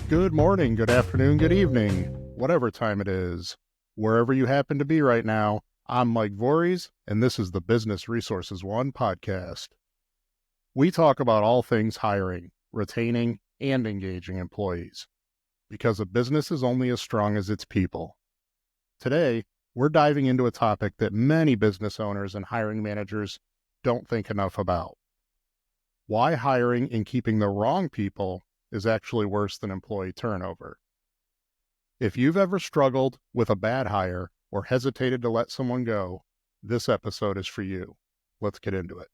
Good morning, good afternoon, good evening, whatever time it is. Wherever you happen to be right now, I'm Mike Voories, and this is the Business Resources One podcast. We talk about all things hiring, retaining, and engaging employees, because a business is only as strong as its people. Today, we're diving into a topic that many business owners and hiring managers don't think enough about. Why hiring and keeping the wrong people is actually worse than employee turnover. If you've ever struggled with a bad hire or hesitated to let someone go, this episode is for you. Let's get into it.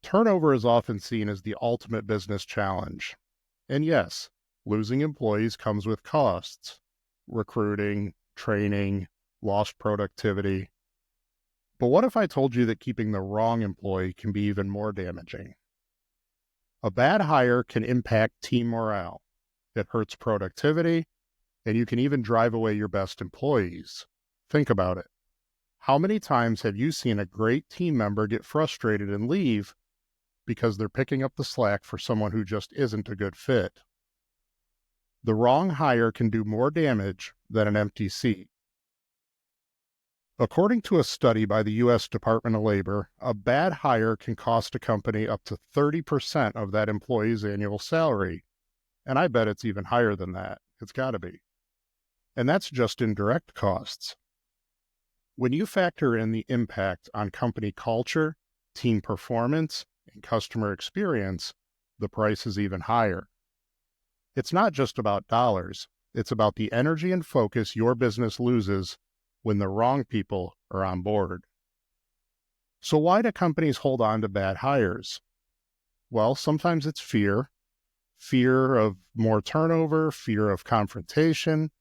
Turnover is often seen as the ultimate business challenge. And yes, losing employees comes with costs: recruiting, training, lost productivity. But what if I told you that keeping the wrong employee can be even more damaging? A bad hire can impact team morale. It hurts productivity, and you can even drive away your best employees. Think about it. How many times have you seen a great team member get frustrated and leave because they're picking up the slack for someone who just isn't a good fit? The wrong hire can do more damage than an empty seat. According to a study by the U.S. Department of Labor, a bad hire can cost a company up to 30% of that employee's annual salary. And I bet it's even higher than that. It's got to be. And that's just in direct costs. When you factor in the impact on company culture, team performance, and customer experience, the price is even higher. It's not just about dollars. It's about the energy and focus your business loses when the wrong people are on board. So why do companies hold on to bad hires? Well, sometimes it's fear of more turnover, fear of confrontation,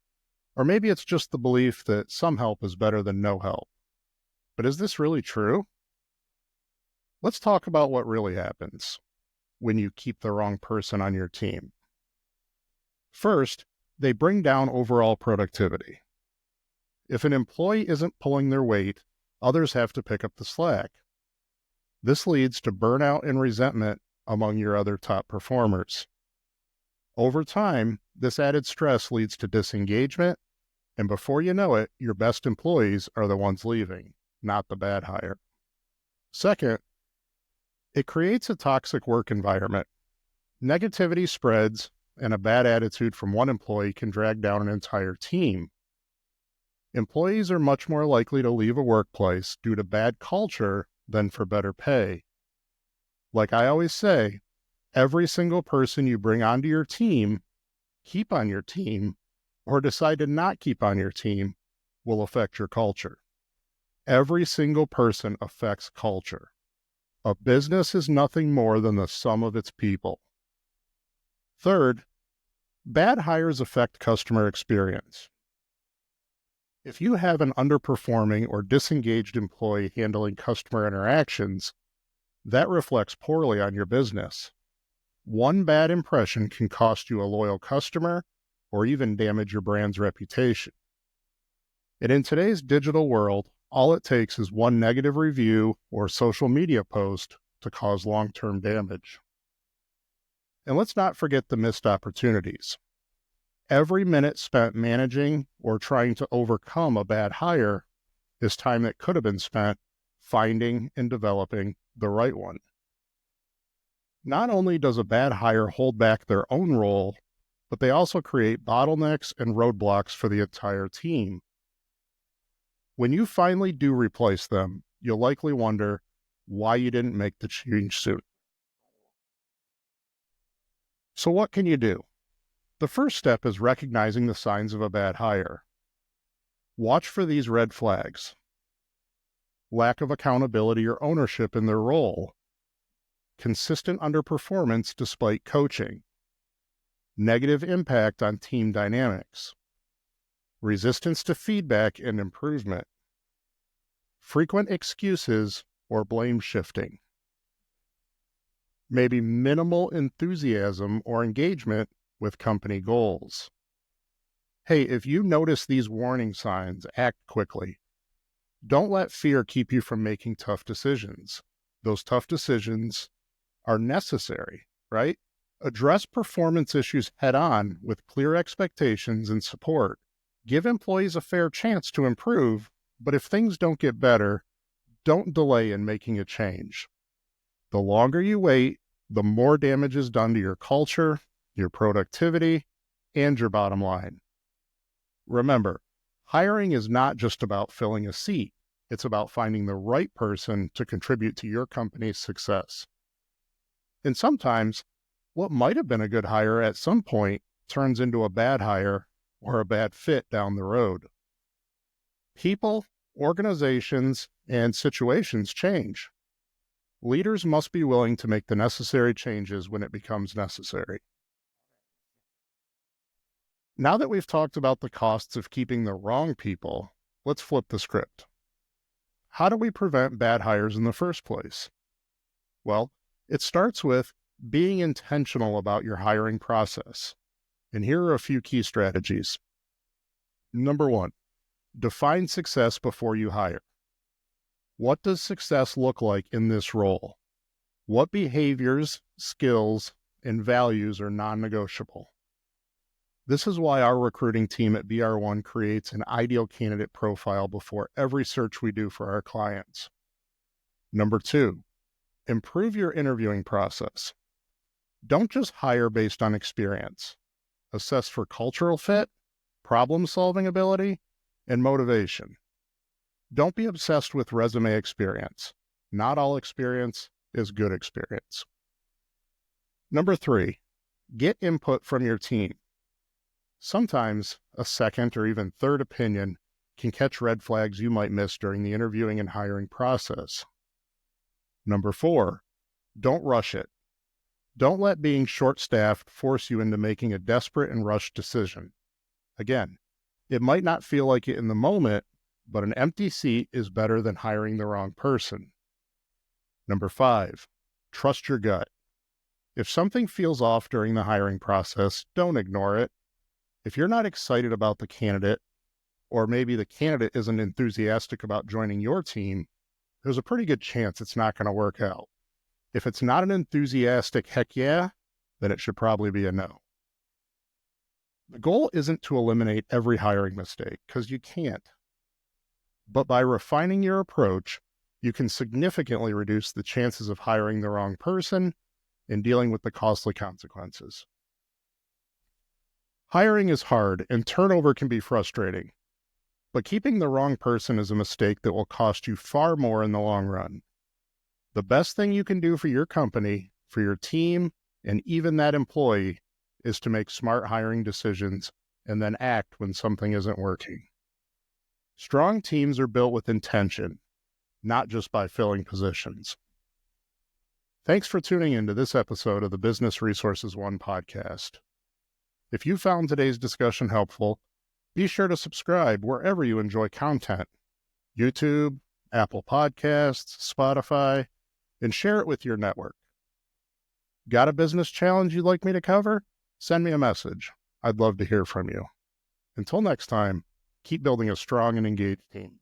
or maybe it's just the belief that some help is better than no help. But is this really true? Let's talk about what really happens when you keep the wrong person on your team. First, they bring down overall productivity. If an employee isn't pulling their weight, others have to pick up the slack. This leads to burnout and resentment among your other top performers. Over time, this added stress leads to disengagement, and before you know it, your best employees are the ones leaving, not the bad hire. Second, it creates a toxic work environment. Negativity spreads, and a bad attitude from one employee can drag down an entire team. Employees are much more likely to leave a workplace due to bad culture than for better pay. Like I always say, every single person you bring onto your team, keep on your team, or decide to not keep on your team will affect your culture. Every single person affects culture. A business is nothing more than the sum of its people. Third, bad hires affect customer experience. If you have an underperforming or disengaged employee handling customer interactions, that reflects poorly on your business. One bad impression can cost you a loyal customer or even damage your brand's reputation. And in today's digital world, all it takes is one negative review or social media post to cause long-term damage. And let's not forget the missed opportunities. Every minute spent managing or trying to overcome a bad hire is time that could have been spent finding and developing the right one. Not only does a bad hire hold back their own role, but they also create bottlenecks and roadblocks for the entire team. When you finally do replace them, you'll likely wonder why you didn't make the change soon. So what can you do? The first step is recognizing the signs of a bad hire. Watch for these red flags: lack of accountability or ownership in their role, consistent underperformance despite coaching, negative impact on team dynamics, resistance to feedback and improvement, frequent excuses or blame shifting, maybe minimal enthusiasm or engagement with company goals. Hey, if you notice these warning signs, act quickly. Don't let fear keep you from making tough decisions. Those tough decisions are necessary, right? Address performance issues head on with clear expectations and support. Give employees a fair chance to improve, but if things don't get better, don't delay in making a change. The longer you wait, the more damage is done to your culture, your productivity, and your bottom line. Remember, hiring is not just about filling a seat. It's about finding the right person to contribute to your company's success. And sometimes, what might have been a good hire at some point turns into a bad hire or a bad fit down the road. People, organizations, and situations change. Leaders must be willing to make the necessary changes when it becomes necessary. Now that we've talked about the costs of keeping the wrong people, let's flip the script. How do we prevent bad hires in the first place? Well, it starts with being intentional about your hiring process. And here are a few key strategies. Number 1, define success before you hire. What does success look like in this role? What behaviors, skills, and values are non-negotiable? This is why our recruiting team at BR1 creates an ideal candidate profile before every search we do for our clients. Number 2, improve your interviewing process. Don't just hire based on experience. Assess for cultural fit, problem-solving ability, and motivation. Don't be obsessed with resume experience. Not all experience is good experience. Number 3, get input from your team. Sometimes a second or even third opinion can catch red flags you might miss during the interviewing and hiring process. Number 4, don't rush it. Don't let being short-staffed force you into making a desperate and rushed decision. Again, it might not feel like it in the moment, but an empty seat is better than hiring the wrong person. Number 5, trust your gut. If something feels off during the hiring process, don't ignore it. If you're not excited about the candidate, or maybe the candidate isn't enthusiastic about joining your team, there's a pretty good chance it's not going to work out. If it's not an enthusiastic heck yeah, then it should probably be a no. The goal isn't to eliminate every hiring mistake, because you can't. But by refining your approach, you can significantly reduce the chances of hiring the wrong person and dealing with the costly consequences. Hiring is hard and turnover can be frustrating, but keeping the wrong person is a mistake that will cost you far more in the long run. The best thing you can do for your company, for your team, and even that employee is to make smart hiring decisions and then act when something isn't working. Strong teams are built with intention, not just by filling positions. Thanks for tuning into this episode of the Business Resources One podcast. If you found today's discussion helpful, be sure to subscribe wherever you enjoy content: YouTube, Apple Podcasts, Spotify, and share it with your network. Got a business challenge you'd like me to cover? Send me a message. I'd love to hear from you. Until next time, keep building a strong and engaged team.